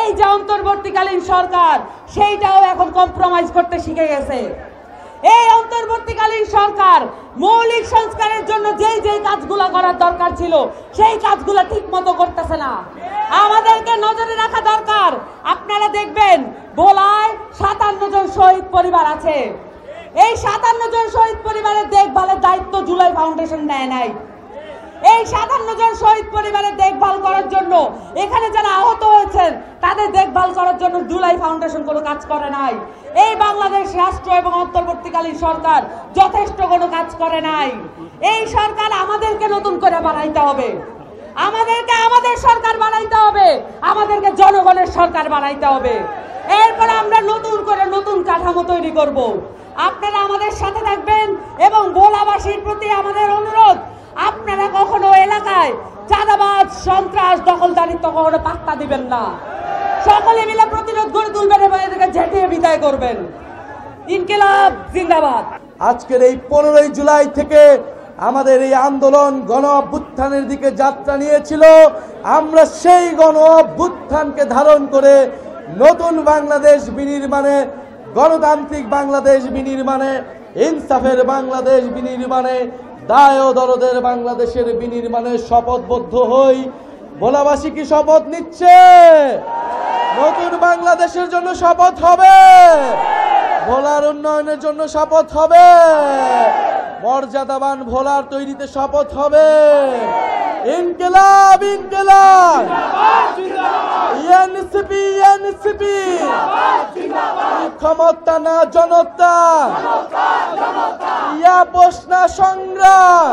এই যে অন্তর্বর্তীকালীন সরকার সেইটাও এখন কম্প্রোমাইজ করতে শিখে গেছে। এই অন্তর্বর্তীকালীন সরকার মৌলিক সংস্কারের জন্য যেই যেই কাজগুলো করার দরকার ছিল সেই কাজগুলো ঠিক মতো করতেছে না। আমাদেরকে নজরে রাখা দরকার। আপনারা দেখবেন ভোলায় 57 জন শহীদ পরিবার আছে। এই 57 জন শহীদ পরিবারের দেখভালের দায়িত্ব জুলাই ফাউন্ডেশন নেয় নাই। এই 57 জন শহীদ পরিবারের দেখভাল করার জন্য, এখানে যারা আহত হয়েছেন তাদের দেখভাল করার জন্য জুলাই ফাউন্ডেশন কোনো কাজ করে নাই। এই বাংলাদেশ রাষ্ট্র এবং অন্তর্বর্তীকালীন সরকার যথেষ্ট কোনো কাজ করে নাই। এই সরকার আমাদেরকে নতুন করে বানাইতে হবে, আমাদেরকে আমাদের সরকার বানাইতে হবে, আমাদেরকে জনগণের সরকার বানাইতে হবে। এরপর আমরা নতুন করে নতুন কাঠামো তৈরি করব। আপনারা আমাদের সাথে থাকবেন এবং ভোলাবাসীর প্রতি আমাদের অনুরোধ, আপনারা কখনো এলাকায় চাঁদাবাজ, সন্ত্রাস, দখলদারিত্ব কখনো পাত্তা দিবেন না। সকলে মিলে প্রতিরোধ গড়ে তুলবেন এবং এদেরকে ঝেঁটিয়ে বিদায় করবেন। ইনকিলাব জিন্দাবাদ। আজকের এই 15 জুলাই থেকে আমাদের এই আন্দোলন গণ অভ্যুত্থানের দিকে যাত্রা নিয়েছিল। আমরা সেই গণ অভ্যুত্থানকে ধারণ করে নতুন বাংলাদেশ বিনির্মাণে, গণতান্ত্রিক বাংলাদেশ বিনির্মাণে, ইনসাফের বাংলাদেশ বিনির্মাণে, দায় ও দরদের বাংলাদেশের বিনির্মাণে শপথবদ্ধ হই। ভোলাবাসী কি শপথ নিচ্ছে? নতুন বাংলাদেশের জন্য শপথ হবে, ভোলার উন্নয়নের জন্য শপথ হবে, মর্যাদাবান ভোলার তৈরিতে শপথ হবে। ইনকিলাব ইনকিলাব, এনসিপি এনসিপি, ক্ষমতা না জনতা, ইয়া পোষনা সংগ্রাম।